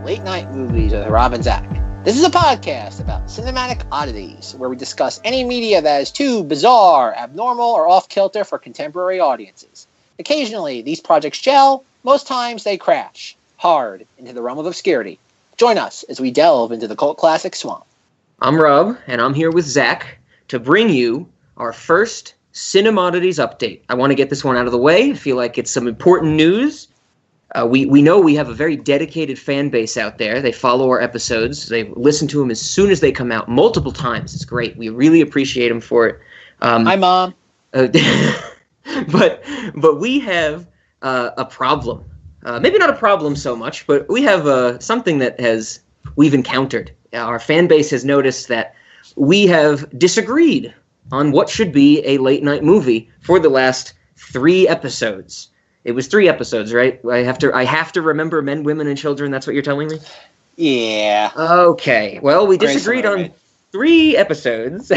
Late Night Movies with Rob and Zack. This is a podcast about cinematic oddities, where we discuss any media that is too bizarre, abnormal, or off-kilter for contemporary audiences. Occasionally, these projects gel. Most times, they crash hard into the realm of obscurity. Join us as we delve into the cult classic swamp. I'm Rob, and I'm here with Zack to bring you our first Cinemodities update. I want to get this one out of the way. I feel like it's some important news. We know we have a very dedicated fan base out there. They follow our episodes. They listen to them as soon as they come out, multiple times. It's great. We really appreciate them for it. Hi, Mom. But we have a problem. Maybe not a problem so much, but we have something that we've encountered. Our fan base has noticed that we have disagreed on what should be a late night movie for the last 3 episodes. It was 3 episodes, right? I have to remember men, women, and children. That's what you're telling me? Yeah. Okay. Well, we disagreed on 3 episodes.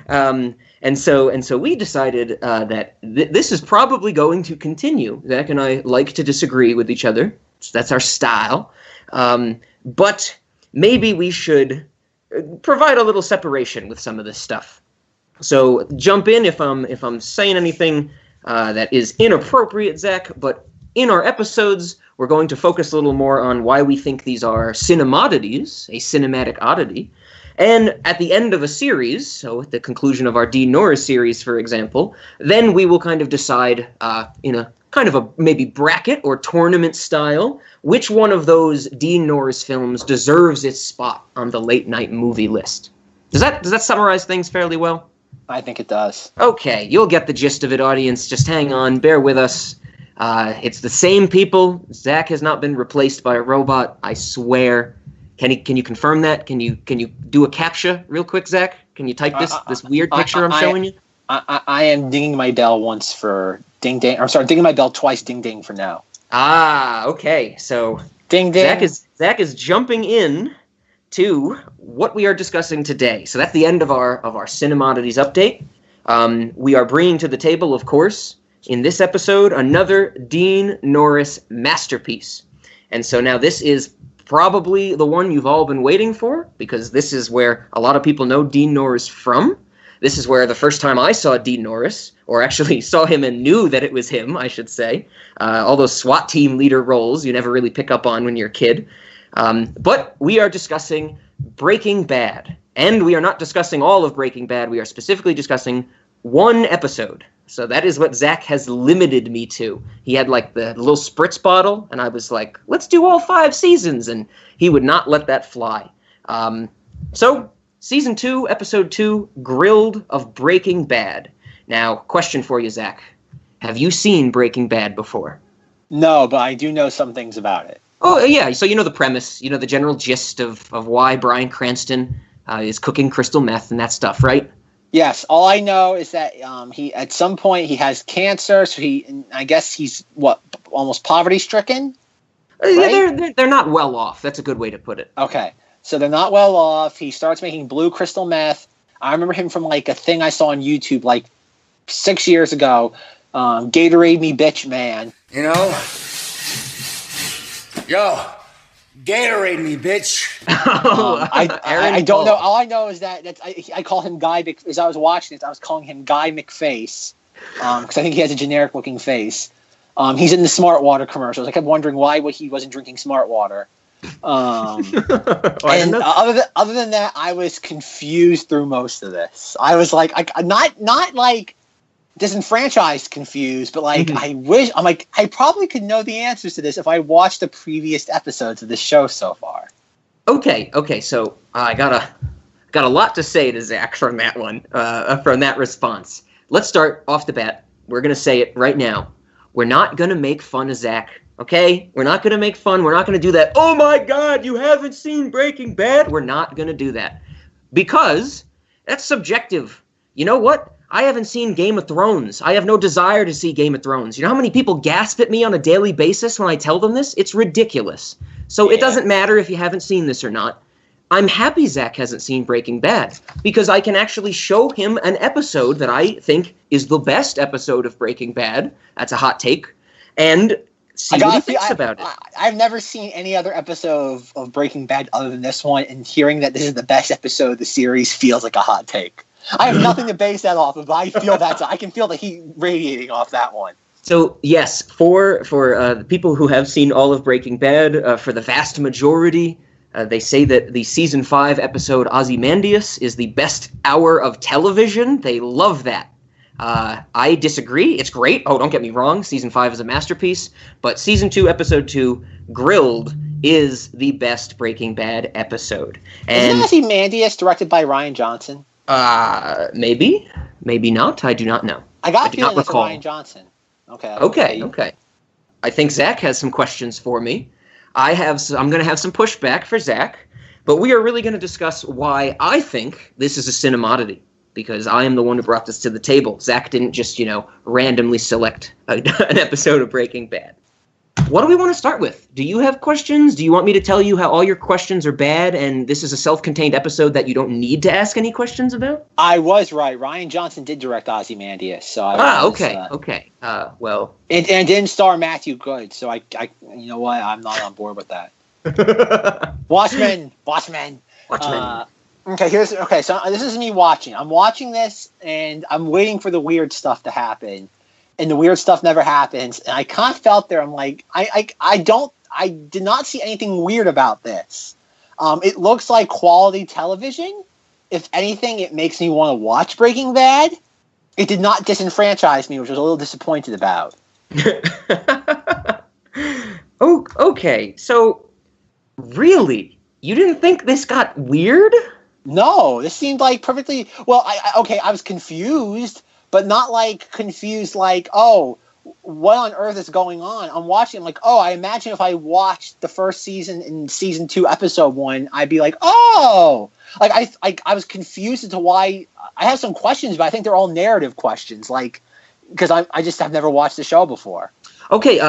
And so we decided that this is probably going to continue. Zack and I like to disagree with each other. That's our style. But maybe we should provide a little separation with some of this stuff. So jump in if I'm saying anything that is inappropriate, Zack. But in our episodes, we're going to focus a little more on why we think these are Cinemoddities, a cinematic oddity. And at the end of a series, so at the conclusion of our Dean Norris series, for example, then we will kind of decide in a kind of a maybe bracket or tournament style, which one of those Dean Norris films deserves its spot on the late night movie list. Does that summarize things fairly well? I think it does. Okay, you'll get the gist of it, audience. Just hang on, bear with us. It's the same people. Zack has not been replaced by a robot, I swear. Can you confirm that? Can you do a CAPTCHA real quick, Zack? Can you type this weird picture I'm showing you? I am dinging my bell once for ding ding. I'm sorry, dinging my bell twice, ding ding for now. Ah, okay. So ding ding. Zack is jumping in to what we are discussing today. So that's the end of our Cinemodities update. We are bringing to the table, of course, in this episode, another Dean Norris masterpiece. And so now this is probably the one you've all been waiting for, because this is where a lot of people know Dean Norris from. This is where the first time I saw Dean Norris, or actually saw him and knew that it was him, I should say. All those SWAT team leader roles you never really pick up on when you're a kid. But we are discussing Breaking Bad. And we are not discussing all of Breaking Bad. We are specifically discussing one episode. So that is what Zack has limited me to. He had like the little spritz bottle, and I was like, let's do all 5 seasons. And he would not let that fly. So Season 2, Episode 2, Grilled of Breaking Bad. Now, question for you, Zack. Have you seen Breaking Bad before? No, but I do know some things about it. Oh, yeah. So you know the premise, you know the general gist of why Bryan Cranston is cooking crystal meth and that stuff, right? Yes. All I know is that he at some point he has cancer, so I guess he's almost poverty-stricken? Right? Yeah, they're not well off. That's a good way to put it. Okay. So they're not well off. He starts making blue crystal meth. I remember him from like a thing I saw on YouTube like 6 years ago. Gatorade me, bitch, man. You know? Yo, Gatorade me, bitch. I don't know. All I know is that I call him Guy. As I was watching it, I was calling him Guy McFace because I think he has a generic-looking face. He's in the Smart Water commercials. I kept wondering why he wasn't drinking Smart Water. And other than that, I was confused through most of this. I was like, not like disenfranchised confused, but like I probably could know the answers to this if I watched the previous episodes of this show so far. Okay. So I got a lot to say to Zack from that one, from that response. Let's start off the bat. We're gonna say it right now. We're not gonna make fun of Zack. Okay? We're not going to make fun. We're not going to do that. Oh my God, you haven't seen Breaking Bad? We're not going to do that. Because that's subjective. You know what? I haven't seen Game of Thrones. I have no desire to see Game of Thrones. You know how many people gasp at me on a daily basis when I tell them this? It's ridiculous. So It doesn't matter if you haven't seen this or not. I'm happy Zack hasn't seen Breaking Bad because I can actually show him an episode that I think is the best episode of Breaking Bad. That's a hot take. And see what he thinks about it. I've never seen any other episode of Breaking Bad other than this one, and hearing that this is the best episode of the series feels like a hot take. I have nothing to base that off of, but I feel I can feel the heat radiating off that one. So yes, for the people who have seen all of Breaking Bad, for the vast majority, they say that the season 5 episode Ozymandias is the best hour of television. They love that. I disagree. It's great. Oh, don't get me wrong. Season 5 is a masterpiece. But season 2, episode 2, Grilled, is the best Breaking Bad episode. And isn't Ozymandias directed by Rian Johnson? Maybe. Maybe not. I do not know. I got a feeling it's Rian Johnson. Okay. I think Zack has some questions for me. I'm going to have some pushback for Zack, but we are really going to discuss why I think this is a Cinemoddity, because I am the one who brought this to the table. Zack didn't just, randomly select an episode of Breaking Bad. What do we want to start with? Do you have questions? Do you want me to tell you how all your questions are bad and this is a self-contained episode that you don't need to ask any questions about? I was right. Rian Johnson did direct Ozymandias. So okay. Well. And didn't star Matthew Good, so I you know what? I'm not on board with that. Watchmen. Okay, so this is me watching. I'm watching this, and I'm waiting for the weird stuff to happen. And the weird stuff never happens. And I kind of felt there. I'm like, I did not see anything weird about this. It looks like quality television. If anything, it makes me want to watch Breaking Bad. It did not disenfranchise me, which I was a little disappointed about. Oh, okay. So, really? You didn't think this got weird? No, this seemed like perfectly... Well, I was confused, but not like confused like, oh, what on earth is going on? I'm watching, I'm like, oh, I imagine if I watched the first season in season 2, episode 1, I'd be like, oh! Like, I was confused as to why... I have some questions, but I think they're all narrative questions, like, because I just have never watched the show before. Okay,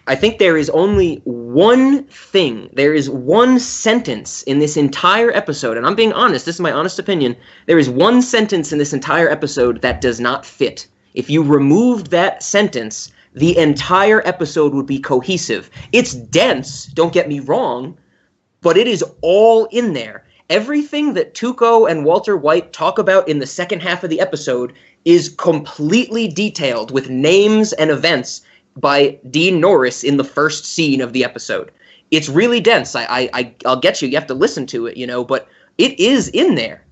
I think there is only one thing, there is one sentence in this entire episode, and I'm being honest, this is my honest opinion, there is one sentence in this entire episode that does not fit. If you removed that sentence, the entire episode would be cohesive. It's dense, don't get me wrong, but it is all in there. Everything that Tuco and Walter White talk about in the second half of the episode is completely detailed with names and events by Dean Norris in the first scene of the episode. It's really dense. I'll get you. You have to listen to it, but it is in there.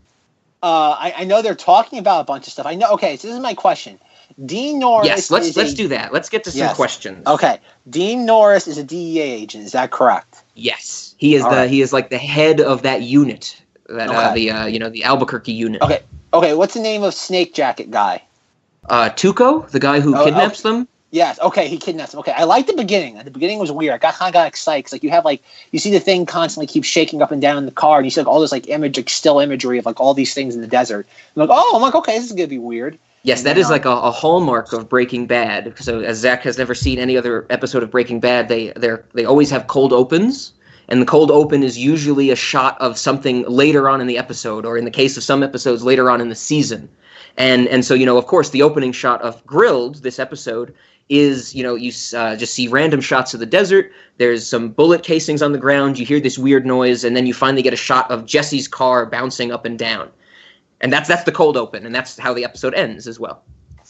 I know they're talking about a bunch of stuff. I know. Okay, so this is my question. Dean Norris. Yes, let's do that. Let's get to some questions. Okay, Dean Norris is a DEA agent. Is that correct? Yes, he is he is like the head of that unit, that the Albuquerque unit. Okay. What's the name of Snake Jacket guy? Tuco, the guy who kidnaps them. Yes. Okay, he kidnaps him. Okay, I like the beginning. The beginning was weird. I kind of got excited because you have you see the thing constantly keep shaking up and down in the car, and you see all this still imagery of all these things in the desert. I'm like, okay, this is gonna be weird. Yes, that is a hallmark of Breaking Bad. So as Zack has never seen any other episode of Breaking Bad, they always have cold opens, and the cold open is usually a shot of something later on in the episode, or in the case of some episodes, later on in the season. And so of course, the opening shot of Grilled, this episode, is, you just see random shots of the desert. There's some bullet casings on the ground. You hear this weird noise, and then you finally get a shot of Jesse's car bouncing up and down. And that's the cold open, and that's how the episode ends as well.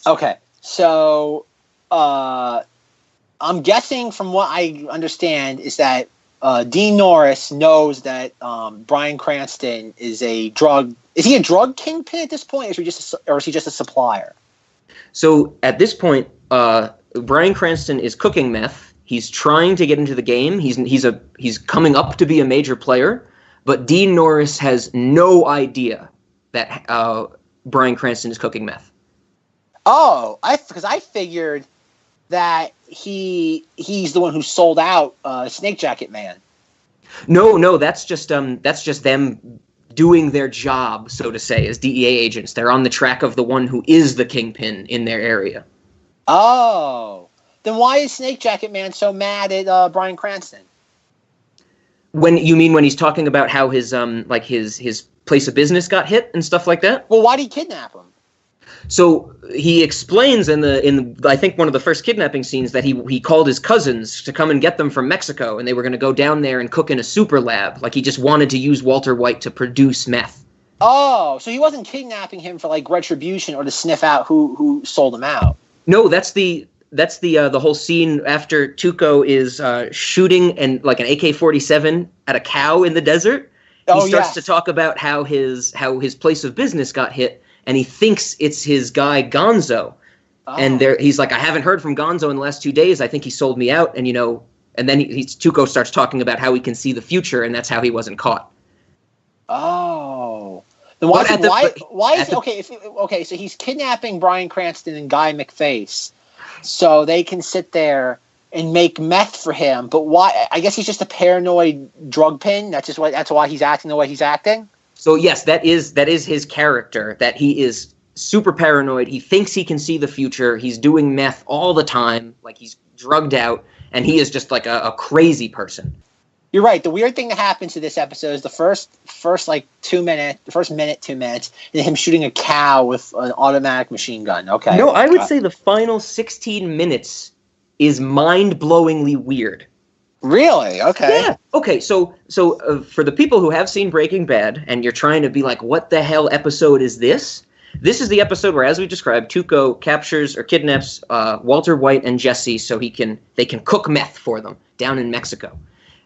Okay, so I'm guessing from what I understand is that Dean Norris knows that Bryan Cranston is a drug... Is he a drug kingpin at this point, or is he just a supplier? So at this point, Bryan Cranston is cooking meth. He's trying to get into the game. He's coming up to be a major player, but Dean Norris has no idea that Bryan Cranston is cooking meth. Oh, because I figured that he's the one who sold out Snake Jacket Man. No, that's just them doing their job, so to say, as DEA agents. They're on the track of the one who is the kingpin in their area. Oh, then why is Snake Jacket Man so mad at Bryan Cranston? When he's talking about how his his place of business got hit and stuff like that? Well, why did he kidnap him? So he explains in I think one of the first kidnapping scenes that he called his cousins to come and get them from Mexico, and they were going to go down there and cook in a super lab. Like he just wanted to use Walter White to produce meth. Oh, so he wasn't kidnapping him for like retribution or to sniff out who sold him out. No, that's the whole scene after Tuco is shooting and like an AK-47 at a cow in the desert. He starts to talk about how his place of business got hit, and he thinks it's his guy Gonzo. Oh. And he's like, I haven't heard from Gonzo in the last 2 days. I think he sold me out. And and then Tuco starts talking about how he can see the future, and that's how he wasn't caught. Oh. Then why is it okay? So he's kidnapping Bryan Cranston and Guy McFace, so they can sit there and make meth for him. But why? I guess he's just a paranoid drug pin. That's why he's acting the way he's acting. So yes, that is his character. That he is super paranoid. He thinks he can see the future. He's doing meth all the time, like he's drugged out, and he is just like a crazy person. You're right. The weird thing that happens to this episode is the first like 2 minutes, and him shooting a cow with an automatic machine gun. Okay. No, I would say the final 16 minutes is mind-blowingly weird. Really? Okay. Yeah. Okay. So for the people who have seen Breaking Bad, and you're trying to be like, what the hell episode is this? This is the episode where, as we described, Tuco captures or kidnaps Walter White and Jesse so they can cook meth for them down in Mexico.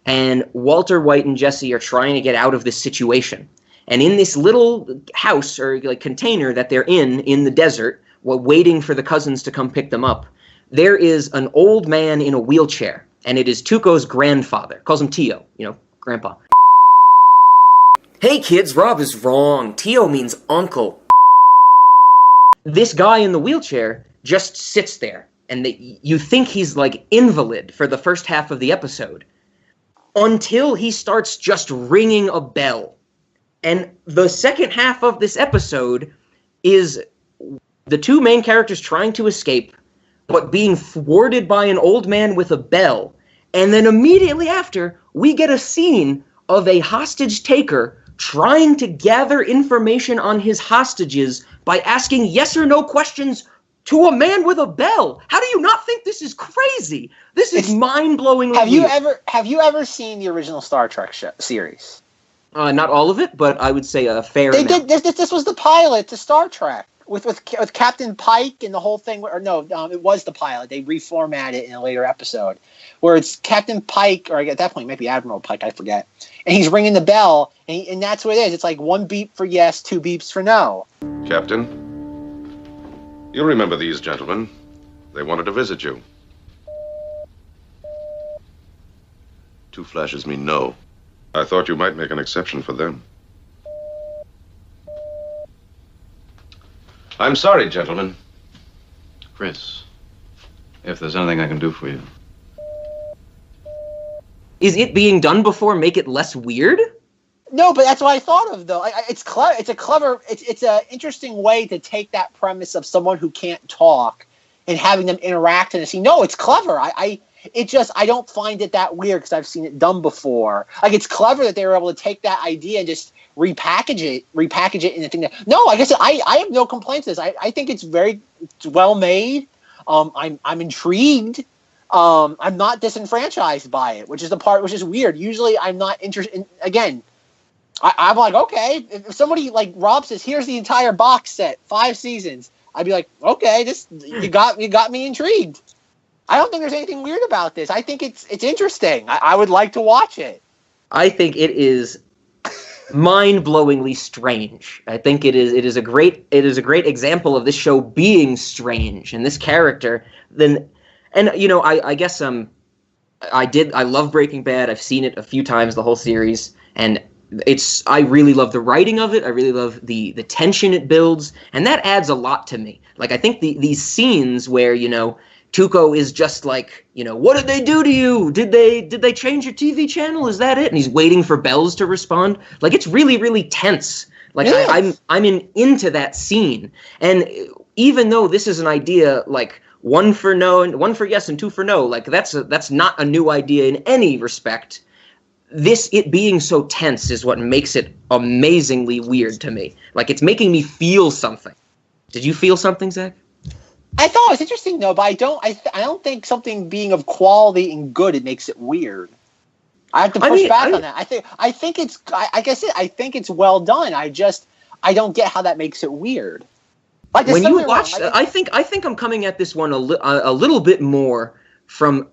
And Walter White and Jesse are trying to get out of this situation. And in this little house or like container that they're in the desert, while waiting for the cousins to come pick them up, there is an old man in a wheelchair. And it is Tuco's grandfather. Calls him Tio, grandpa. Hey kids, Rob is wrong. Tio means uncle. This guy in the wheelchair just sits there. And you think he's like invalid for the first half of the episode. Until he starts just ringing a bell. And the second half of this episode is the two main characters trying to escape, but being thwarted by an old man with a bell. And then immediately after, we get a scene of a hostage taker trying to gather information on his hostages by asking yes or no questions to a man with a bell. How do you not think this is crazy? This is mind-blowingly weird. Have you ever seen the original Star Trek series? Not all of it, but I would say a fair amount. This was the pilot to Star Trek with Captain Pike and the whole thing. It was the pilot. They reformatted it in a later episode where it's Captain Pike, or at that point maybe Admiral Pike, I forget. And he's ringing the bell, and that's what it is. It's like 1 beep for yes, 2 beeps for no. Captain, you'll remember these gentlemen. They wanted to visit you. 2 flashes mean no. I thought you might make an exception for them. I'm sorry, gentlemen. Chris, if there's anything I can do for you. Is it being done before make it less weird? No, but that's what I thought of, though. It's clever. It's an interesting way to take that premise of someone who can't talk and having them interact in a scene. No, it's clever. I don't find it that weird because I've seen it done before. Like, it's clever that they were able to take that idea and just repackage it in a thing. No, like I said, I have no complaints with this. I think it's well made. I'm intrigued. I'm not disenfranchised by it, which is the part which is weird. Usually, I'm not interested in, again. I'm like, okay, if somebody like Rob says, here's the entire box set, 5 seasons, I'd be like, okay, you got me intrigued. I don't think there's anything weird about this. I think it's interesting. I would like to watch it. I think it is mind-blowingly strange. I think it is a great example of this show being strange and this character. I guess I love Breaking Bad. I've seen it a few times, the whole series, and I really love the writing of it. I really love the tension it builds, and that adds a lot to me. Like, I think these scenes where, Tuco is just like, what did they do to you? Did they change your TV channel? Is that it? And he's waiting for bells to respond. Like, it's really, really tense. Like, yes. I'm into that scene. And even though this is an idea, like, 1 for no, and 1 for yes, and 2 for no, like, that's not a new idea in any respect. It being so tense is what makes it amazingly weird to me. Like, it's making me feel something. Did you feel something, Zach? I thought it was interesting though, but I don't think something being of quality and good, it makes it weird. I have to push back on that. I think it's like I said, I think it's well done. I don't get how that makes it weird. Like when you watch, I think I'm coming at this one a little bit more from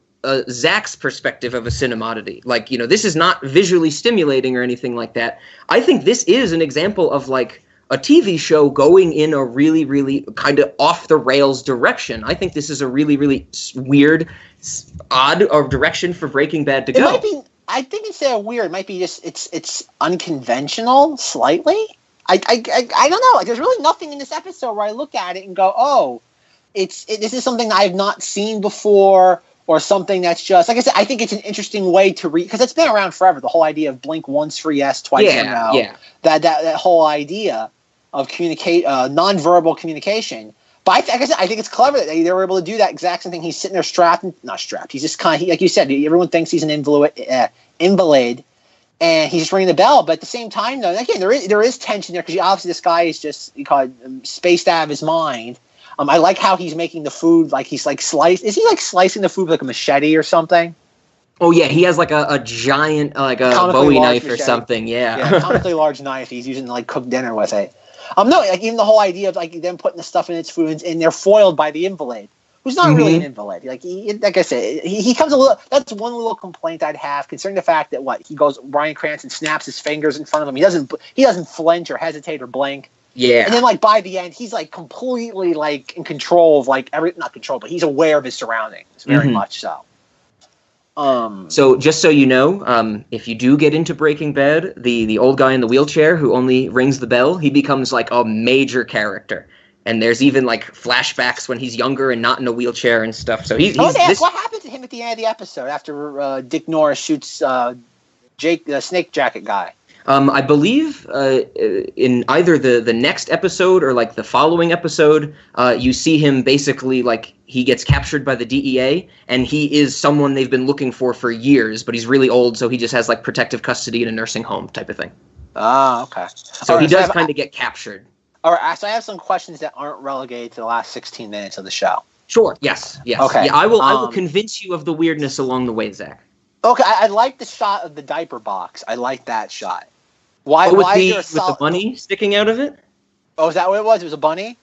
Zack's perspective of a cinemoddity. Like, this is not visually stimulating or anything like that. I think this is an example of like a TV show going in a really, really kind of off the rails direction. I think this is a really, really weird, odd direction for Breaking Bad to go. It might be. I think instead of weird, it might be just it's unconventional slightly. I don't know. Like, there's really nothing in this episode where I look at it and go, oh, this is something I've not seen before, or something that's just, like I said, I think it's an interesting way to read, because it's been around forever. The whole idea of blink once for yes, twice for no. Yeah. That whole idea of nonverbal communication. But like I said, I think it's clever that they were able to do that exact same thing. He's sitting there not strapped. He's just kind of, like you said, everyone thinks he's an invalid, and he's just ringing the bell. But at the same time, though, again, there is tension there, because obviously this guy is just, you call it, spaced out of his mind. I like how he's making the food, like he's like is he like slicing the food with like a machete or something? Oh yeah, he has like a giant, like a Bowie knife or something. Yeah, comically large knife. He's using to like cook dinner with it. No, like even the whole idea of like them putting the stuff in its food, and they're foiled by the invalid, who's not really an invalid. Like I said, he comes a little. That's one little complaint I'd have, concerning the fact that Bryan Cranston snaps his fingers in front of him. He doesn't flinch or hesitate or blink. Yeah. And then like by the end, he's like completely like in control of like not control, but he's aware of his surroundings, very much so. So just so you know, if you do get into Breaking Bad, the old guy in the wheelchair who only rings the bell, he becomes like a major character. And there's even like flashbacks when he's younger and not in a wheelchair and stuff. So what happened to him at the end of the episode after Dick Norris shoots Jake, the snake jacket guy? I believe in either the next episode or like the following episode, you see him basically like he gets captured by the DEA, and he is someone they've been looking for years, but he's really old, so he just has like protective custody in a nursing home type of thing. Oh, okay. So he does kind of get captured. All right, so I have some questions that aren't relegated to the last 16 minutes of the show. Sure. Yes. Okay. Yeah, I will convince you of the weirdness along the way, Zach. Okay, I like the shot of the diaper box. I like that shot. Why with is there the bunny sticking out of it? Oh, is that what it was? It was a bunny?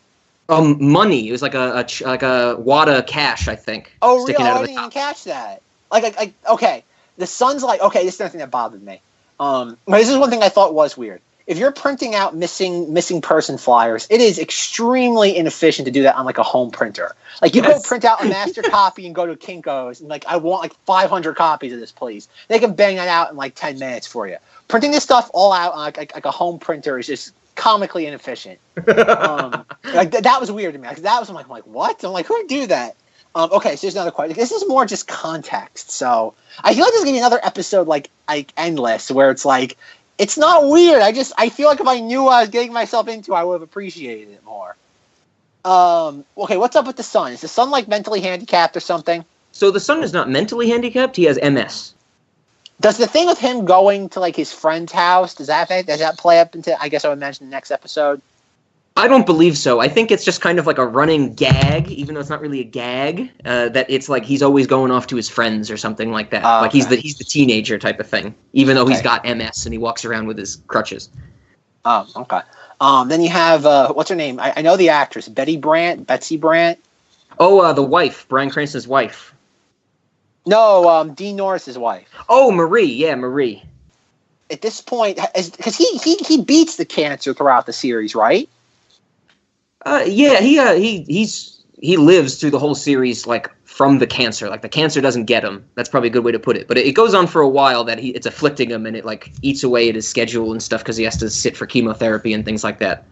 Money. It was like a wad of cash, I think. Oh, really? Sticking out I of the didn't even top. catch that. Like, okay. The sun's like, okay, this is another thing that bothered me. But this is one thing I thought was weird. If you're printing out missing person flyers, it is extremely inefficient to do that on like a home printer. Like you go print out a master copy and go to Kinko's and like, I want like 500 copies of this, please. They can bang that out in like 10 minutes for you. Printing this stuff all out on like a home printer is just comically inefficient. Like that was weird to me. Like, I'm like what? I'm like, who would do that? Okay, so there's another question. This is more just context. So I feel like there's gonna be another episode like Endless, where it's like, it's not weird. I feel like if I knew what I was getting myself into, I would have appreciated it more. Okay, what's up with the son? Is the son like mentally handicapped or something? So the son is not mentally handicapped. He has MS. Does the thing with him going to like his friend's house, does that play up into, I guess I would mention, the next episode? I don't believe so. I think it's just kind of like a running gag, even though it's not really a gag. That it's like he's always going off to his friends or something like that. Like he's the teenager type of thing, even though he's got MS and he walks around with his crutches. Oh, okay. Then you have what's her name? I know the actress, Betsy Brandt. Oh, the wife, Bryan Cranston's wife. No, Dean Norris's wife. Oh, Marie. Yeah, Marie. At this point, because he beats the cancer throughout the series, right? Yeah, he lives through the whole series like from the cancer. Like the cancer doesn't get him. That's probably a good way to put it. But it goes on for a while that it's afflicting him, and it like eats away at his schedule and stuff because he has to sit for chemotherapy and things like that.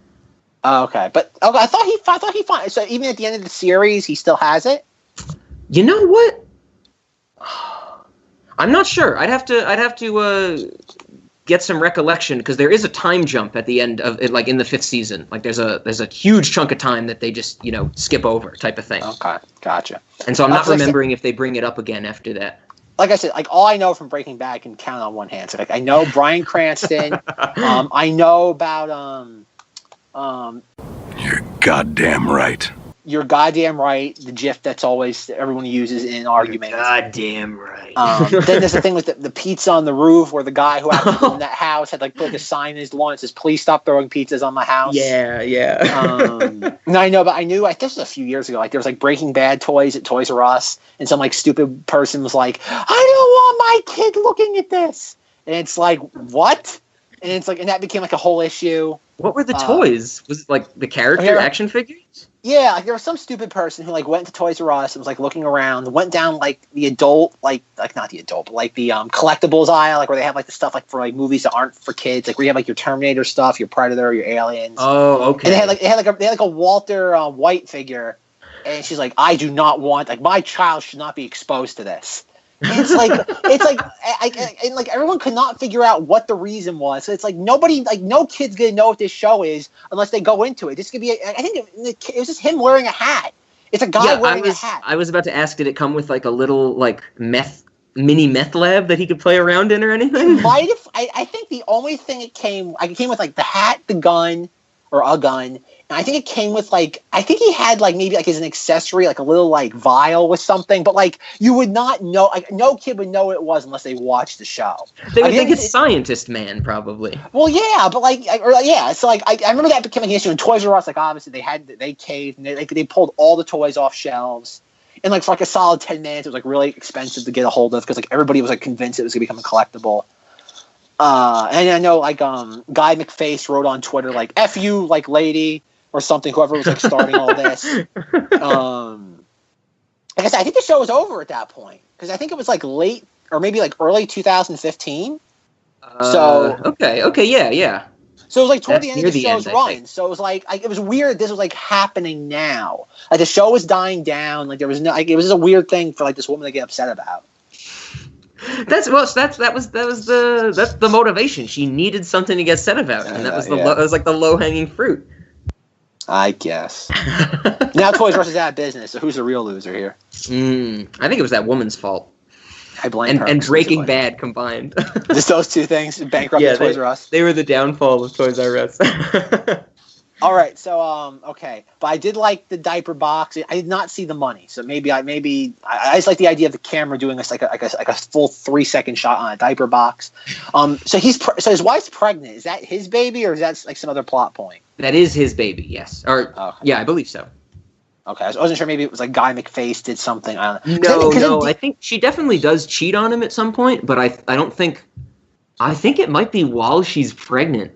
Okay, but I thought he fine. So even at the end of the series, he still has it. You know what? I'm not sure. I'd have to get some recollection, because there is a time jump at the end of it, like in the 5th season. Like there's a huge chunk of time that they just skip over type of thing. Okay, gotcha. And so I'm not remembering if they bring it up again after that. Like I said, like all I know from Breaking Bad I can count on one hand. So like I know Bryan Cranston. I know about You're goddamn right. You're goddamn right. The GIF that's always everyone uses in arguments. Goddamn right. Then there's the thing with the pizza on the roof, where the guy who actually lived in that house had like put like a sign in his lawn that says, "Please stop throwing pizzas on my house." Yeah. No, I know, but I knew. I think this was a few years ago. Like there was like Breaking Bad toys at Toys R Us, and some like stupid person was like, "I don't want my kid looking at this," and it's like, what? And it's like, and that became like a whole issue. What were the toys? Was it like the character action figures? Yeah, like there was some stupid person who like went to Toys R Us and was like looking around, went down like the adult, like not the adult, but like the collectibles aisle, like where they have like the stuff like for like movies that aren't for kids, like where you have like your Terminator stuff, your Predator, your Aliens. Oh, okay. And they had like a Walter White figure, and she's like, I do not want, like, my child should not be exposed to this. And it's like everyone could not figure out what the reason was. So it's like nobody, like no kid's gonna know what this show is unless they go into it. This could be, I think it was just him wearing a hat. It's a guy wearing a hat. I was about to ask, did it come with like a little like mini meth lab that he could play around in or anything? I think the only thing it came with like the hat, the gun, or a gun. And I think it came with like, I think he had like maybe like as an accessory, like a little like vial with something, but like you would not know, like no kid would know what it was unless they watched the show. They would think it's Scientist Man, probably. Well, yeah, but so like I remember that became an issue in Toys R Us. Like obviously they caved and they pulled all the toys off shelves, and like for like a solid 10 minutes, it was like really expensive to get a hold of because like everybody was like convinced it was gonna become a collectible. And I know like Guy McFace wrote on Twitter like "F you, like lady." Or something, whoever was like starting all this. Like I said, I think the show was over at that point because I think it was like late or maybe like early 2015. Okay, yeah. So it was like toward the end of the show's run. So it was like it was weird. This was like happening now. Like the show was dying down. Like there was no. Like, it was just a weird thing for like this woman to get upset about. That's the motivation. She needed something to get upset about, and that was that was like the low hanging fruit. I guess. Now Toys R Us is out of business, so who's the real loser here? I think it was that woman's fault. I blame her. And Breaking Bad combined. Just those two things bankrupted Toys R Us? They were the downfall of Toys R Us. All right, so okay, but I did like the diaper box. I did not see the money, so maybe I just like the idea of the camera doing this like a full 3-second shot on a diaper box. So his wife's pregnant. Is that his baby or is that like some other plot point? That is his baby, yes. Yeah, I believe so. Okay, I wasn't sure. Maybe it was like Guy McFace did something. I don't know. I think she definitely does cheat on him at some point, but I don't think. I think it might be while she's pregnant.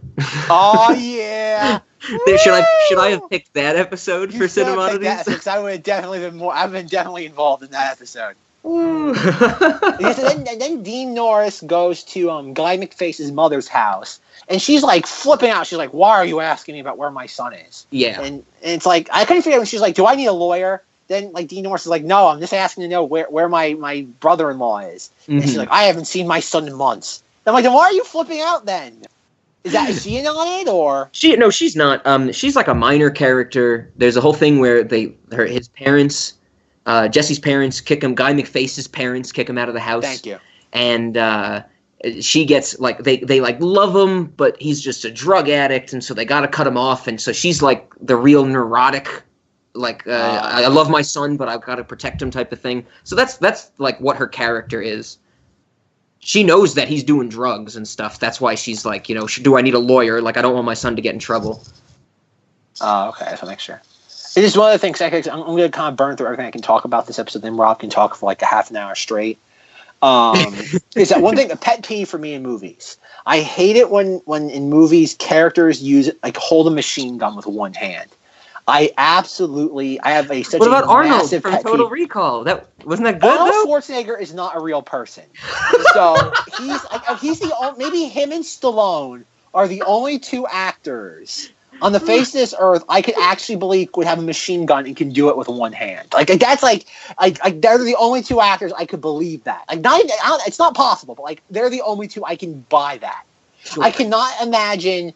Oh yeah. Should I have picked that episode for Cinemodities? Because I would have definitely been more. I've been definitely involved in that episode. Then Dean Norris goes to Guy McFace's mother's house, and she's like flipping out. She's like, "Why are you asking me about where my son is?" Yeah, and it's like I couldn't figure out when she's like, "Do I need a lawyer?" Then like Dean Norris is like, "No, I'm just asking to know where my brother-in-law is." And she's like, "I haven't seen my son in months." And I'm like, "Then why are you flipping out then?" Is she in on it or? She's not. She's like a minor character. There's a whole thing where his parents, Jesse's parents kick him. Guy McFace's parents kick him out of the house. Thank you. And she gets like they like love him, but he's just a drug addict, and so they got to cut him off. And so she's like the real neurotic, like I love my son, but I've got to protect him type of thing. So that's like what her character is. She knows that he's doing drugs and stuff. That's why she's like, do I need a lawyer? Like, I don't want my son to get in trouble. Oh, okay. I just want to make sure. It is one of the things I'm going to kind of burn through everything I can talk about this episode. Then Rob can talk for like a half an hour straight. Is that one thing, a pet peeve for me in movies? I hate it when in movies characters hold a machine gun with one hand. I have such What about Arnold from Total Recall? Wasn't that good? Arnold Schwarzenegger is not a real person, so he's maybe him and Stallone are the only two actors on the face of this earth I could actually believe would have a machine gun and can do it with one hand. Like that's like they're the only two actors I could believe that. Like it's not possible, but like they're the only two I can buy that. Sure. I cannot imagine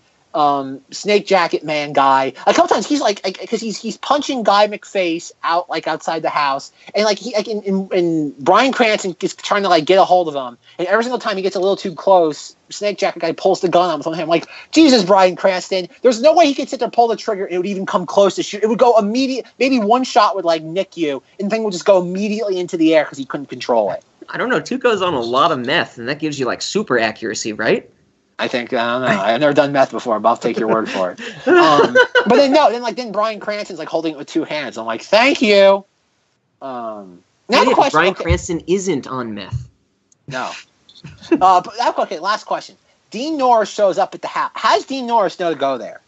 Snake Jacket Man guy. A couple times he's like, because he's punching Guy McFace out like outside the house, and like he like in Bryan Cranston is trying to like get a hold of him, and every single time he gets a little too close, Snake Jacket guy pulls the gun on him. Like, Jesus, Bryan Cranston, there's no way he could sit there, pull the trigger, and it would even come close to shoot. It would go immediate. Maybe one shot would like nick you, and the thing would just go immediately into the air because he couldn't control it. I don't know. Tuco's on a lot of meth, and that gives you like super accuracy, right? I think, I don't know. I've never done meth before, but I'll take your word for it. But then Bryan Cranston's like holding it with two hands. I'm like, thank you. Now the question, Bryan Cranston isn't on meth. No. Okay, last question. Dean Norris shows up at the house. How does Dean Norris know to go there?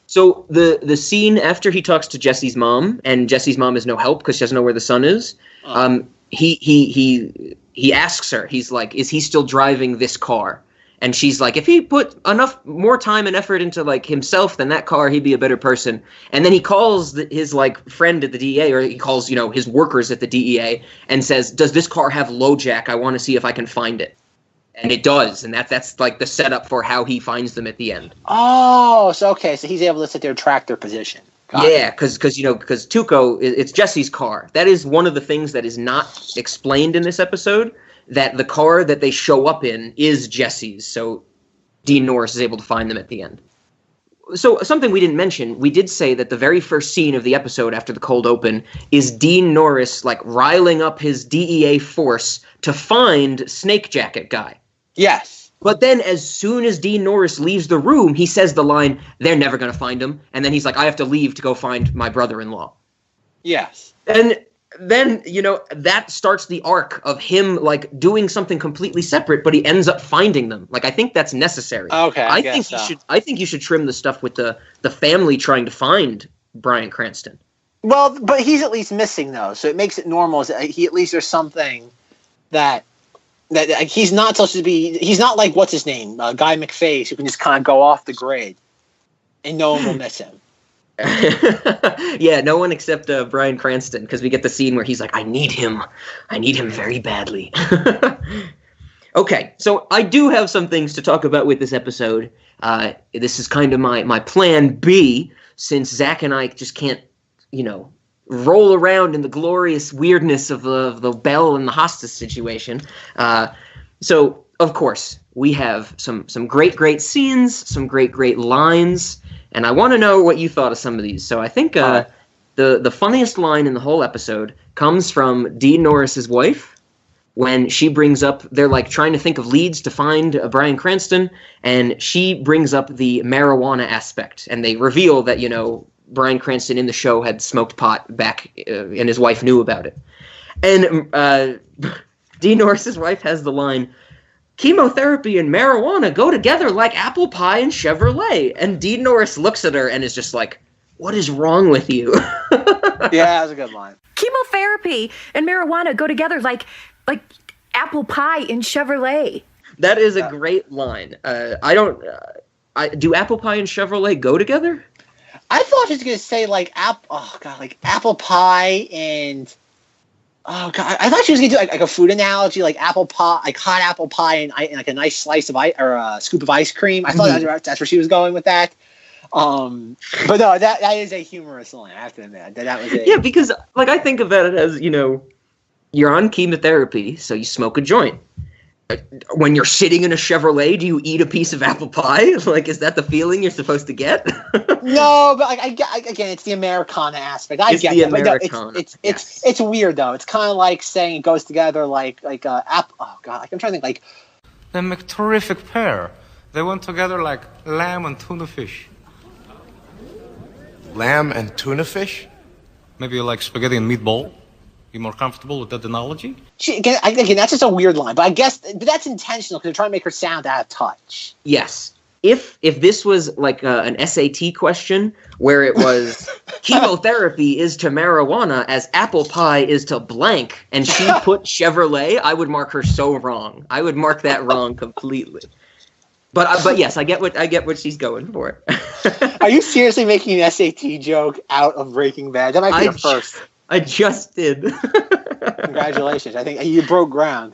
So the scene after he talks to Jesse's mom, and Jesse's mom is no help because she doesn't know where the son is. He asks her. He's like, "Is he still driving this car?" And she's like, if he put enough more time and effort into like himself than that car, he'd be a better person. And then he calls his like friend at the DEA, or he calls, his workers at the DEA and says, does this car have LoJack? I want to see if I can find it. And it does. And that's like the setup for how he finds them at the end. Oh, so he's able to sit there and track their position. Yeah, because Tuco, it's Jesse's car. That is one of the things that is not explained in this episode, that the car that they show up in is Jesse's, so Dean Norris is able to find them at the end. So something we didn't mention, we did say that the very first scene of the episode after the cold open is Dean Norris like riling up his DEA force to find Snake Jacket guy. Yes. But then as soon as Dean Norris leaves the room, he says the line, they're never going to find him. And then he's like, I have to leave to go find my brother-in-law. Yes. And then, that starts the arc of him, like, doing something completely separate, but he ends up finding them. Like, I think that's necessary. Okay, I think you should trim the stuff with the family trying to find Bryan Cranston. Well, but he's at least missing, though, so it makes it normal. He at least there's something that he's not supposed to be. He's not like, what's his name? Guy McFace, who can just kind of go off the grid, and no one will miss him. Yeah, no one except Bryan Cranston, because we get the scene where he's like, I need him very badly. Okay, so I do have some things to talk about with this episode. This is kind of my plan B, since Zack and I just can't, roll around in the glorious weirdness of the Bell and the hostage situation. So, of course, we have some great scenes, some great lines. And I want to know what you thought of some of these. So I think the funniest line in the whole episode comes from Dean Norris's wife when she brings up, they're like trying to think of leads to find Bryan Cranston, and she brings up the marijuana aspect. And they reveal that, Bryan Cranston in the show had smoked pot back, and his wife knew about it. And Dean Norris's wife has the line, chemotherapy and marijuana go together like apple pie and Chevrolet. And Dean Norris looks at her and is just like, what is wrong with you? Yeah, that was a good line. Chemotherapy and marijuana go together like apple pie and Chevrolet. That is a great line. Do apple pie and Chevrolet go together? I thought he was going to say like apple pie and... Oh god! I thought she was gonna do like a food analogy, like apple pie, like hot apple pie, and like a nice slice of ice or a scoop of ice cream. I thought that's where she was going with that. But no, that is a humorous line. I have to admit that was. Yeah, because like I think about it as you're on chemotherapy, so you smoke a joint. When you're sitting in a Chevrolet, do you eat a piece of apple pie? Like, is that the feeling you're supposed to get? No, but again, it's the Americana aspect. It's weird though. It's kind of like saying it goes together like apple. Oh god, I'm trying to think like. They make terrific pair. They went together like lamb and tuna fish. Lamb and tuna fish? Maybe like spaghetti and meatball. You more comfortable with that analogy? Again, that's just a weird line, but I guess that's intentional because they're trying to make her sound out of touch. Yes. If this was like an SAT question where it was chemotherapy is to marijuana as apple pie is to blank, and she put Chevrolet, I would mark her so wrong. I would mark that wrong completely. But yes, I get what she's going for. Are you seriously making an SAT joke out of Breaking Bad? That might be your first. I just did. Congratulations! I think you broke ground.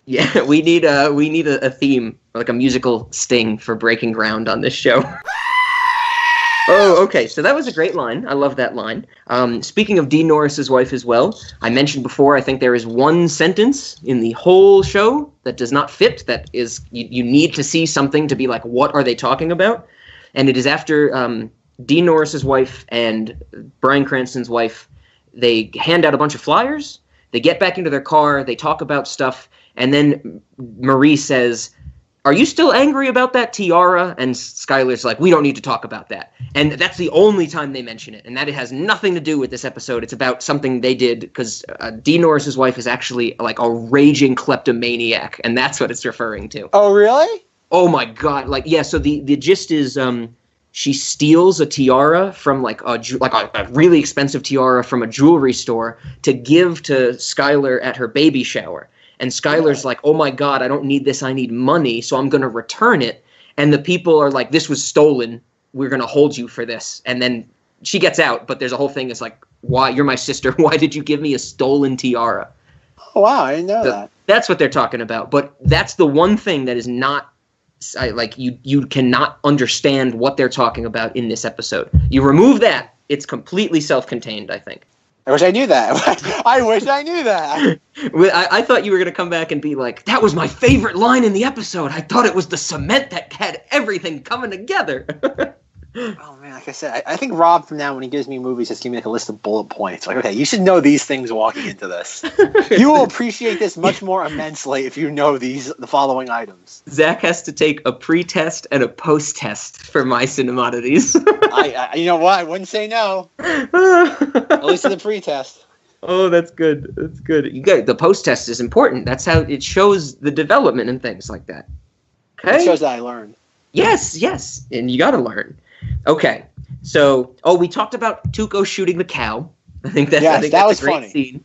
Yeah, we need a theme, like a musical sting for breaking ground on this show. Oh, okay. So that was a great line. I love that line. Speaking of Dean Norris's wife as well, I mentioned before, I think there is one sentence in the whole show that does not fit, that is, you need to see something to be like, what are they talking about? And it is after Dean Norris's wife and Bryan Cranston's wife, they hand out a bunch of flyers, they get back into their car, they talk about stuff, and then Marie says, "Are you still angry about that tiara?" And Skyler's like, "We don't need to talk about that." And that's the only time they mention it. And that it has nothing to do with this episode. It's about something they did because Dean Norris's wife is actually like a raging kleptomaniac. And that's what it's referring to. Oh, really? Oh, my God. Like, yeah, so the gist is she steals a tiara from like a really expensive tiara from a jewelry store to give to Skyler at her baby shower. And Skyler's like, "Oh my God, I don't need this. I need money. So I'm going to return it." And the people are like, "This was stolen. We're going to hold you for this." And then she gets out. But there's a whole thing. It's like, "Why? You're my sister. Why did you give me a stolen tiara?" Oh, wow. I didn't know that. That's what they're talking about. But that's the one thing that is not like you cannot understand what they're talking about in this episode. You remove that, it's completely self-contained, I think. I wish I knew that. I wish I knew that. I thought you were going to come back and be like, "That was my favorite line in the episode. I thought it was the cement that had everything coming together." Oh, man, like I said, I think Rob from now, when he gives me movies, just give me like a list of bullet points. Like, okay, you should know these things walking into this. You will appreciate this much more immensely if you know the following items. Zach has to take a pre-test and a post-test for my Cinemodities. I you know what? I wouldn't say no. At least in the pre-test. Oh, that's good. That's good. You got the post-test is important. That's how it shows the development and things like that. Okay. It shows that I learned. Yes, and you got to learn. Okay, so we talked about Tuco shooting the cow. I think that's that was a great funny. scene.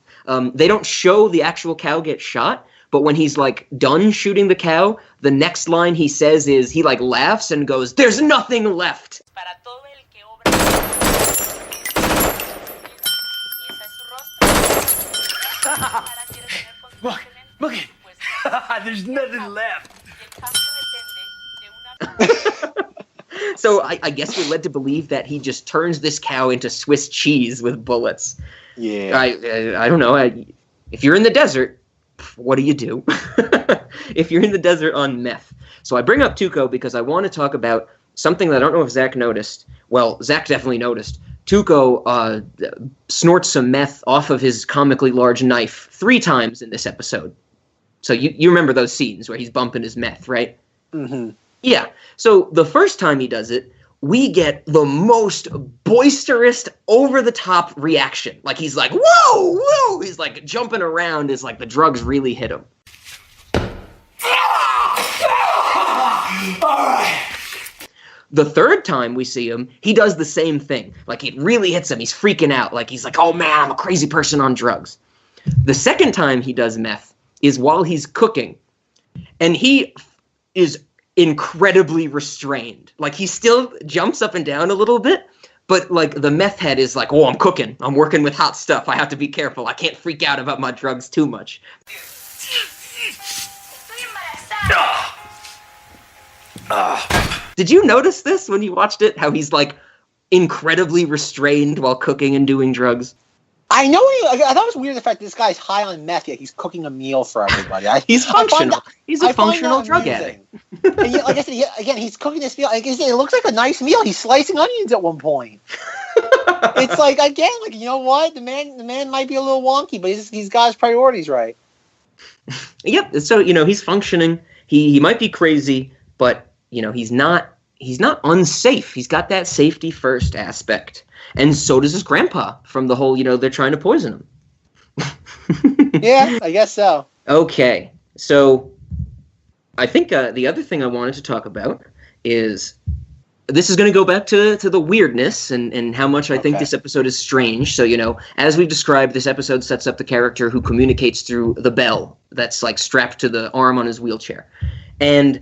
They don't show the actual cow get shot, but when he's like done shooting the cow, the next line he says is he like laughs and goes, "There's nothing left." Look it. There's nothing left. So I guess we're led to believe that he just turns this cow into Swiss cheese with bullets. Yeah. I don't know. If you're in the desert, what do you do? If you're in the desert on meth. So I bring up Tuco because I want to talk about something that I don't know if Zach noticed. Well, Zach definitely noticed. Tuco snorts some meth off of his comically large knife 3 times in this episode. So you remember those scenes where he's bumping his meth, right? Mm-hmm. Yeah. So the first time he does it, we get the most boisterous, over-the-top reaction. Like he's like, "Whoa, whoa!" He's like jumping around as like the drugs really hit him. The third time we see him, he does the same thing. Like it really hits him. He's freaking out. Like he's like, "Oh man, I'm a crazy person on drugs." The second time he does meth is while he's cooking. And he is incredibly restrained. Like he still jumps up and down a little bit, but like the meth head is like, "Oh, I'm cooking. I'm working with hot stuff. I have to be careful. I can't freak out about my drugs too much." Did you notice this when you watched it? How he's like incredibly restrained while cooking and doing drugs? I know. I thought it was weird the fact that this guy's high on meth, yet he's cooking a meal for everybody. He's functional. He's a functional drug addict. And yet, like I said, again, he's cooking this meal. Like I said, it looks like a nice meal. He's slicing onions at one point. It's like, again, like, you know what? The man might be a little wonky, but he's got his priorities right. Yep. So he's functioning. He might be crazy, but he's not unsafe. He's got that safety first aspect. And so does his grandpa from the whole, they're trying to poison him. Yeah, I guess so. Okay. So I think the other thing I wanted to talk about is this is going to go back to the weirdness and how much I think this episode is strange. So, as we've described, this episode sets up the character who communicates through the bell that's like strapped to the arm on his wheelchair. And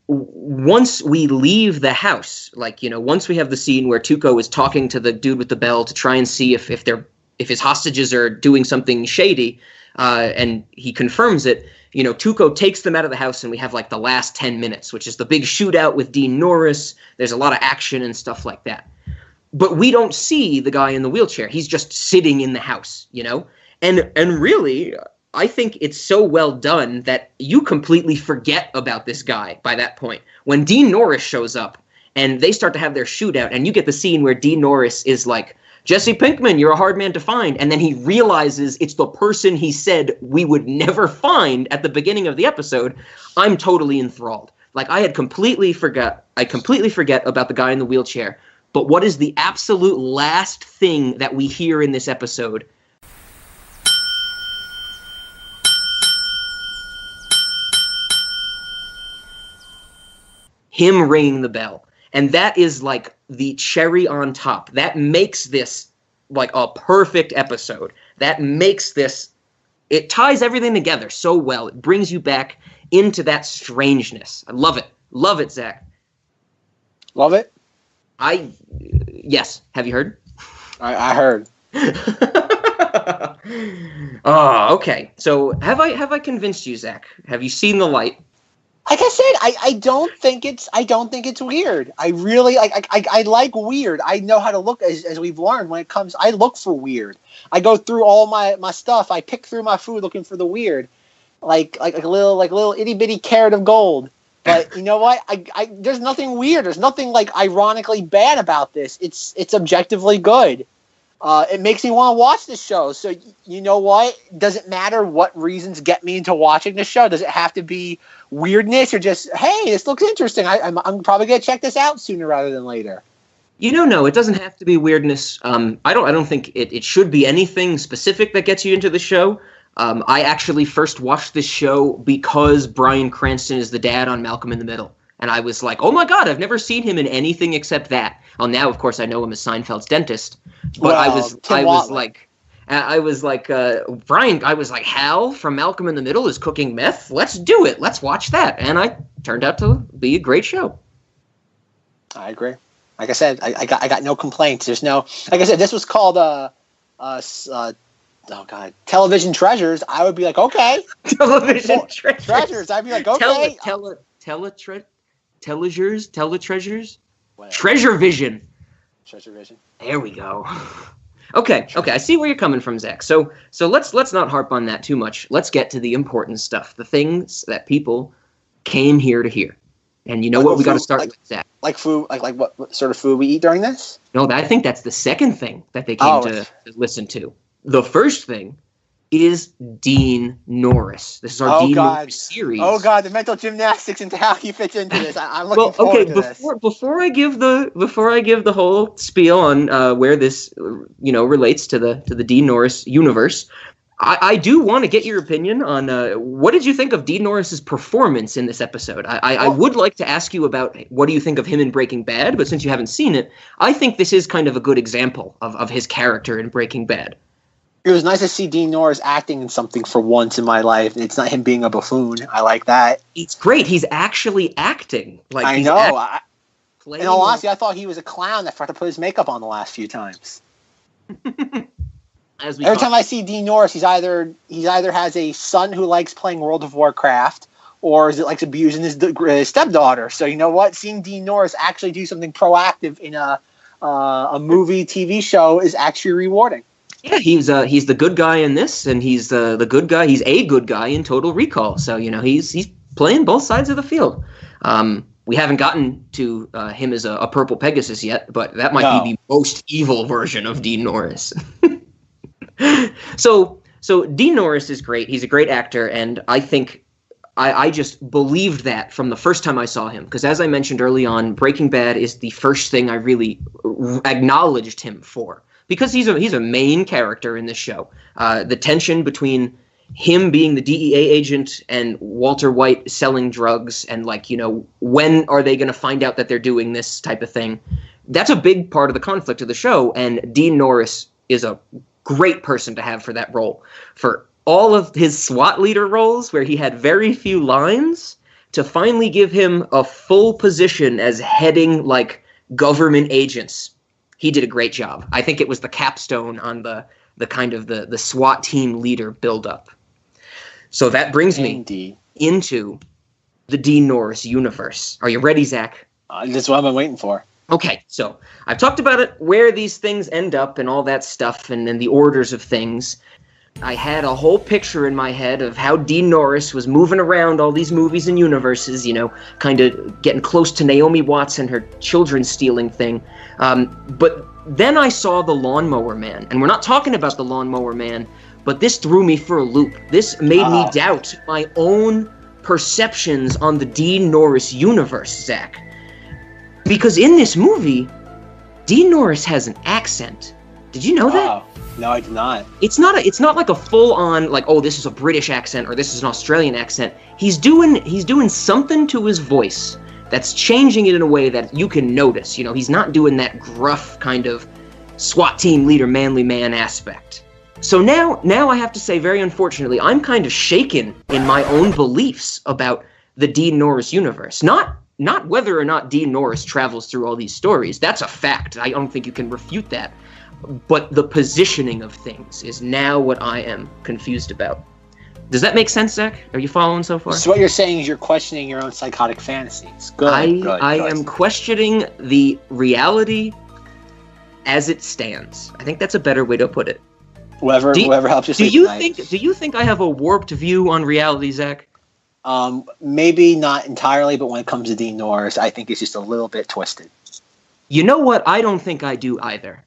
once we leave the house, once we have the scene where Tuco is talking to the dude with the bell to try and see if his hostages are doing something shady, and he confirms it, Tuco takes them out of the house and we have like the last 10 minutes, which is the big shootout with Dean Norris. There's a lot of action and stuff like that. but we don't see the guy in the wheelchair. He's just sitting in the house, you know? And really, I think it's so well done that you completely forget about this guy by that point. When Dean Norris shows up and they start to have their shootout, and you get the scene where Dean Norris is like, Jesse Pinkman, you're a hard man to find. And then he realizes it's the person he said we would never find at the beginning of the episode. I'm totally enthralled. Like, I completely forget about the guy in the wheelchair. But what is the absolute last thing that we hear in this episode? Him ringing the bell. And that is like the cherry on top. That makes this like a perfect episode. That makes this, it ties everything together so well. It brings you back into that strangeness. I love it. Love it, Zach. Love it? Yes. Have you heard? I heard. Oh, okay. So have I convinced you, Zach? Have you seen the light? Like I said, I don't think it's weird. I really I like weird. I know how to look, as we've learned when it comes. I look for weird. I go through all my stuff. I pick through my food looking for the weird, like a little itty bitty carrot of gold. But you know what? I there's nothing weird. There's nothing like ironically bad about this. It's objectively good. It makes me want to watch this show. So you know what? Does it matter what reasons get me into watching this show? Does it have to be weirdness or just, hey, this looks interesting? I'm probably gonna check this out sooner rather than later. You know, no, it doesn't have to be weirdness. I don't think it should be anything specific that gets you into the show. I actually first watched this show because Bryan Cranston is the dad on Malcolm in the Middle. And I was like, oh my God, I've never seen him in anything except that. Well, now, of course, I know him as Seinfeld's dentist. But I was like, Brian, I was like, Hal from Malcolm in the Middle is cooking meth? Let's do it. Let's watch that. And I turned out to be a great show. I agree. Like I said, I got no complaints. There's no, like I said, this was called, Television Treasures. I would be like, okay. Television Treasures. I'd be like, okay. Teletreasures? Whatever. Treasure Vision. There we go. Okay, I see where you're coming from, Zach. So let's not harp on that too much. Let's get to the important stuff, the things that people came here to hear. And you know what we got to start with, Zach? Like food, like what sort of food we eat during this? No, I think that's the second thing that they came to listen to. The first thing is Dean Norris. This is our Dean Norris series. Oh God, the mental gymnastics into how he fits into this. I'm looking forward to this. Before I give the whole spiel on where this relates to the Dean Norris universe, I do want to get your opinion on what did you think of Dean Norris's performance in this episode? I would like to ask you about what do you think of him in Breaking Bad, but since you haven't seen it, I think this is kind of a good example of his character in Breaking Bad. It was nice to see Dean Norris acting in something for once in my life. It's not him being a buffoon. I like that. It's great. He's actually acting. Like I know. In all honesty, I thought he was a clown that forgot to put his makeup on the last few times. Every time I see Dean Norris, he's either has a son who likes playing World of Warcraft, or is it likes abusing his stepdaughter. So you know what? Seeing Dean Norris actually do something proactive in a movie, TV show is actually rewarding. Yeah, he's the good guy in this, and he's the good guy. He's a good guy in Total Recall. So he's playing both sides of the field. We haven't gotten to him as a purple Pegasus yet, but that might be the most evil version of Dean Norris. So Dean Norris is great. He's a great actor, and I think I just believed that from the first time I saw him. Because as I mentioned early on, Breaking Bad is the first thing I really acknowledged him for. Because he's a main character in this show. The tension between him being the DEA agent and Walter White selling drugs and when are they going to find out that they're doing this type of thing? That's a big part of the conflict of the show, and Dean Norris is a great person to have for that role. For all of his SWAT leader roles where he had very few lines, to finally give him a full position as heading government agents. He did a great job. I think it was the capstone on the kind of the SWAT team leader buildup. So that brings me into the Dean Norris universe. Are you ready, Zach? That's what I've been waiting for. Okay, so I've talked about it, where these things end up and all that stuff, and then the orders of things. I had a whole picture in my head of how Dean Norris was moving around all these movies and universes, kind of getting close to Naomi Watts and her children stealing thing. But then I saw The Lawnmower Man, and we're not talking about The Lawnmower Man, but this threw me for a loop. This made me doubt my own perceptions on the Dean Norris universe, Zach. Because in this movie, Dean Norris has an accent. Did you know that? No, I did not. It's not like a full-on, like, oh, this is a British accent or this is an Australian accent. He's doing something to his voice that's changing it in a way that you can notice. He's not doing that gruff kind of SWAT team leader, manly man aspect. So now I have to say, very unfortunately, I'm kind of shaken in my own beliefs about the Dean Norris universe. Not whether or not Dean Norris travels through all these stories. That's a fact. I don't think you can refute that. But the positioning of things is now what I am confused about. Does that make sense, Zach? Are you following so far? So what you're saying is you're questioning your own psychotic fantasies. Good. I am questioning the reality as it stands. I think that's a better way to put it. Whoever helps you sleep tonight. Do you think I have a warped view on reality, Zach? Maybe not entirely, but when it comes to Dean Norris, I think it's just a little bit twisted. You know what? I don't think I do either.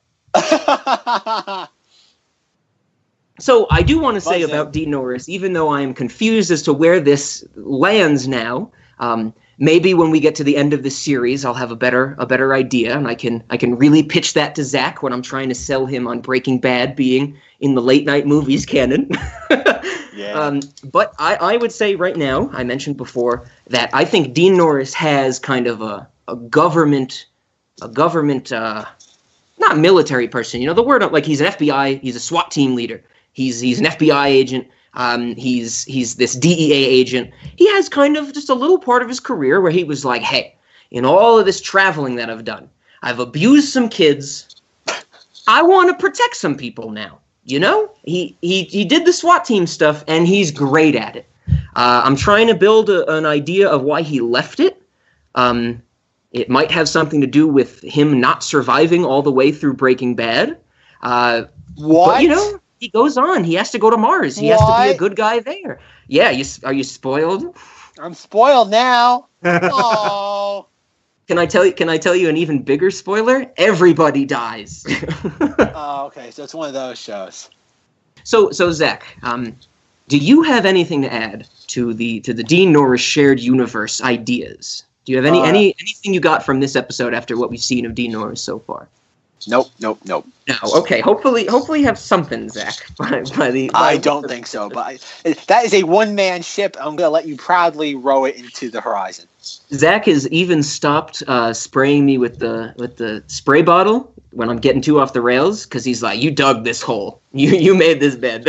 So I do want to say about Dean Norris, even though I am confused as to where this lands now, maybe when we get to the end of the series, I'll have a better idea, and I can really pitch that to Zach when I'm trying to sell him on Breaking Bad being in the late night movies canon. Yeah. But I would say right now, I mentioned before that I think Dean Norris has kind of a government, not military person. The word, like, he's an FBI, he's a SWAT team leader. He's an FBI agent. He's this DEA agent. He has kind of just a little part of his career where he was like, hey, in all of this traveling that I've done, I've abused some kids. I want to protect some people now. He did the SWAT team stuff, and he's great at it. I'm trying to build an idea of why he left it. It might have something to do with him not surviving all the way through Breaking Bad. What? But, he goes on. He has to go to Mars. He has to be a good guy there. Yeah, are you spoiled? I'm spoiled now. Oh. Can I tell you an even bigger spoiler? Everybody dies. Oh, okay. So it's one of those shows. So Zach, do you have anything to add to the Dean Norris shared universe ideas? Do you have anything you got from this episode after what we've seen of Dean Norris so far? Nope. No. Okay. Hopefully you have something, Zach. I don't think so, but that is a one-man ship. I'm gonna let you proudly row it into the horizon. Zach has even stopped spraying me with the spray bottle when I'm getting too off the rails, because he's like, "You dug this hole. You made this bed."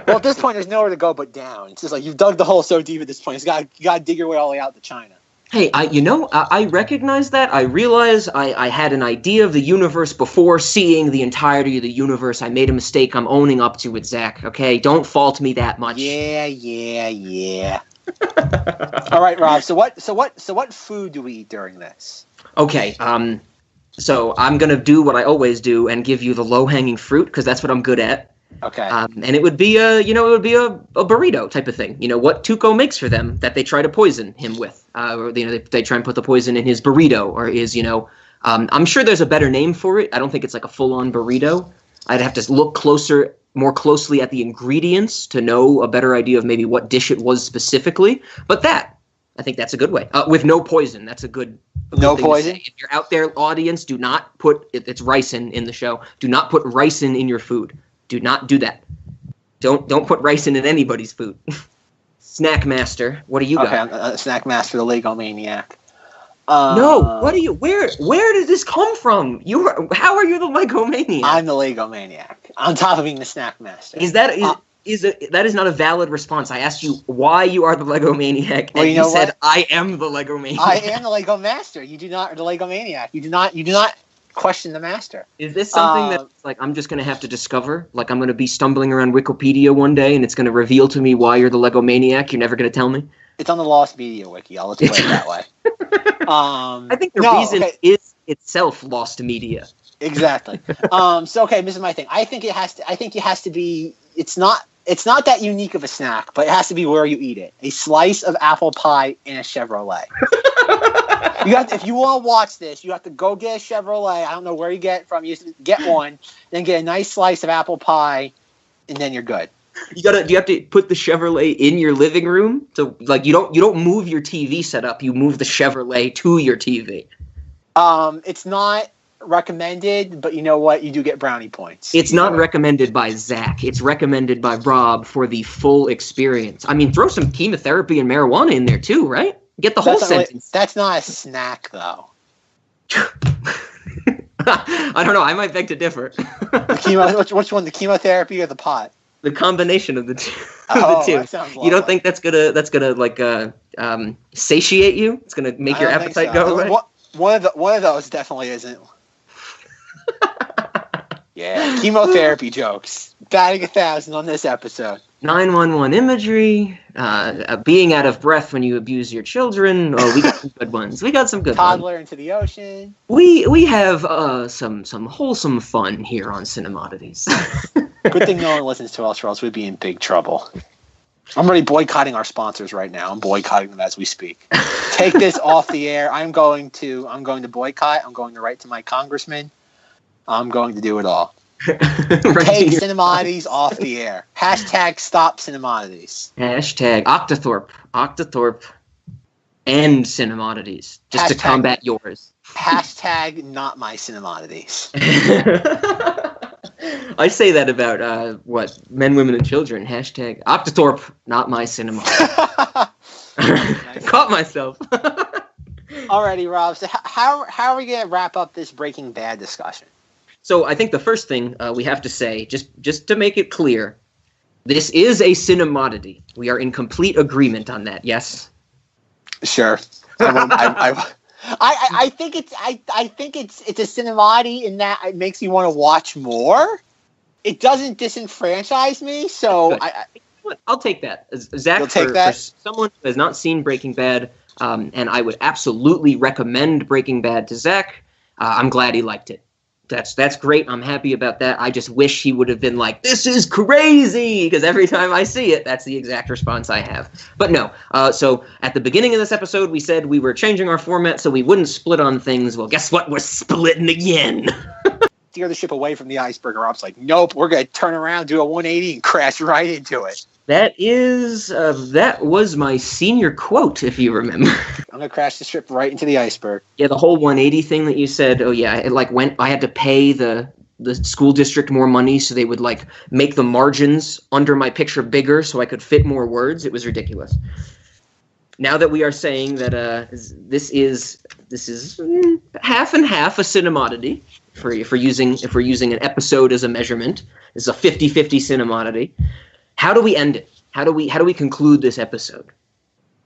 Well, at this point, there's nowhere to go but down. It's just like you've dug the hole so deep at this point. You got to dig your way all the way out to China. Hey, I recognize that. I realize I had an idea of the universe before seeing the entirety of the universe. I made a mistake. I'm owning up to it, Zach. Okay? Don't fault me that much. Yeah. All right, Rob. So what food do we eat during this? Okay. So I'm gonna do what I always do and give you the low-hanging fruit, because that's what I'm good at. Okay. And it would be a burrito type of thing. What Tuco makes for them that they try to poison him with. Or they try and put the poison in his burrito, or I'm sure there's a better name for it. I don't think it's like a full-on burrito. I'd have to look more closely at the ingredients to know a better idea of maybe what dish it was specifically. But I think that's a good way. With no poison. That's a good no thing poison. To say. If you're out there, audience, do not put it's ricin in the show. Do not put ricin in your food. Do not do that. Don't put ricin in anybody's food. Snack Master, what do you got? Okay, Snack Master, the Lego Maniac. No, what do you? Where did this come from? How are you the Lego Maniac? I'm the Lego Maniac. On top of being the Snack Master. That is not a valid response. I asked you why you are the Lego Maniac, and you said I am the Lego Maniac. I am the Lego Master. You do not, or the Lego Maniac. You do not question the master. Is this something that's like I'm just going to have to discover? Like I'm going to be stumbling around Wikipedia one day and it's going to reveal to me why you're the Lego Maniac? You're never going to tell me? It's on the Lost Media Wiki. Let's put it that way. I think the reason itself lost media. Exactly. So okay, this is my thing. I think it has to be. It's not that unique of a snack, but it has to be where you eat it. A slice of apple pie in a Chevrolet. If you want to watch this, you have to go get a Chevrolet. I don't know where you get it from. You get one, then get a nice slice of apple pie, and then you're good. Do you have to put the Chevrolet in your living room? So like you don't move your TV setup, you move the Chevrolet to your TV. It's not recommended, but you know what? You do get brownie points. It's not recommended by Zack. It's recommended by Rob for the full experience. I mean, throw some chemotherapy and marijuana in there too, right? Get the whole sentence. That's not a snack, though. I don't know. I might beg to differ. Which one? The chemotherapy or the pot? The combination of the two. That sounds lovely. You don't think that's gonna like satiate you? It's gonna make your appetite go away. One of those definitely isn't. Yeah, chemotherapy jokes. Batting 1,000 on this episode. 911 imagery, being out of breath when you abuse your children. Oh, we got some good ones. Toddler into the ocean. We have some wholesome fun here on Cinemodities. Good thing no one listens to us, or else we'd be in big trouble. I'm already boycotting our sponsors right now. I'm boycotting them as we speak. Take this off the air. I'm going to boycott. I'm going to write to my congressman. I'm going to do it all. Take Cinemodities off the air. Hashtag stop Cinemodities. Hashtag Octothorpe and Cinemodities. Just to combat yours. Hashtag not my Cinemodities. I say that about men, women, and children. Hashtag Octothorpe, not my Cinemodities. Caught myself. Alrighty, Rob. So how are we gonna wrap up this Breaking Bad discussion? So I think the first thing we have to say, just to make it clear, this is a Cinemoddity. We are in complete agreement on that. Yes. Sure. I think it's a Cinemodity in that it makes me want to watch more. It doesn't disenfranchise me, so I'll take that. Zack, for someone who has not seen Breaking Bad, and I would absolutely recommend Breaking Bad to Zack. I'm glad he liked it. That's great. I'm happy about that. I just wish he would have been like, "This is crazy," because every time I see it, that's the exact response I have. But no. So at the beginning of this episode, we said we were changing our format so we wouldn't split on things. Well, guess what? We're splitting again. Steer the ship away from the iceberg. Rob's like, "Nope, we're gonna turn around, do a 180, and crash right into it." That was my senior quote, if you remember. I'm gonna crash the ship right into the iceberg. Yeah, the whole 180 thing that you said. Oh yeah, it I had to pay the school district more money so they would make the margins under my picture bigger so I could fit more words. It was ridiculous. Now that we are saying that this is half and half a Cinemoddity, if we're using an episode as a measurement, it's a 50-50 Cinemoddity. How do we end it? How do we conclude this episode?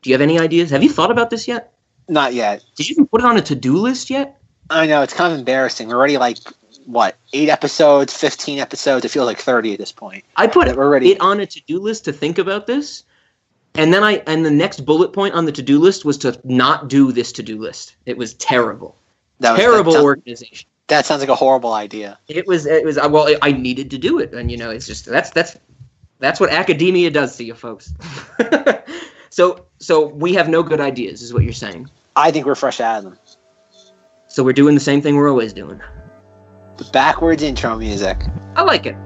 Do you have any ideas? Have you thought about this yet? Not yet. Did you even put it on a to-do list yet? I know, it's kind of embarrassing. We're already 8 episodes, 15 episodes. It feels like 30 at this point. I put it on a to-do list to think about this, and then the next bullet point on the to-do list was to not do this to-do list. It was terrible. Terrible organization. That sounds like a horrible idea. It was. Well, I needed to do it, and it's just that's what academia does to you, folks. So we have no good ideas, is what you're saying. I think we're fresh out of them. So we're doing the same thing we're always doing. The backwards intro music. I like it.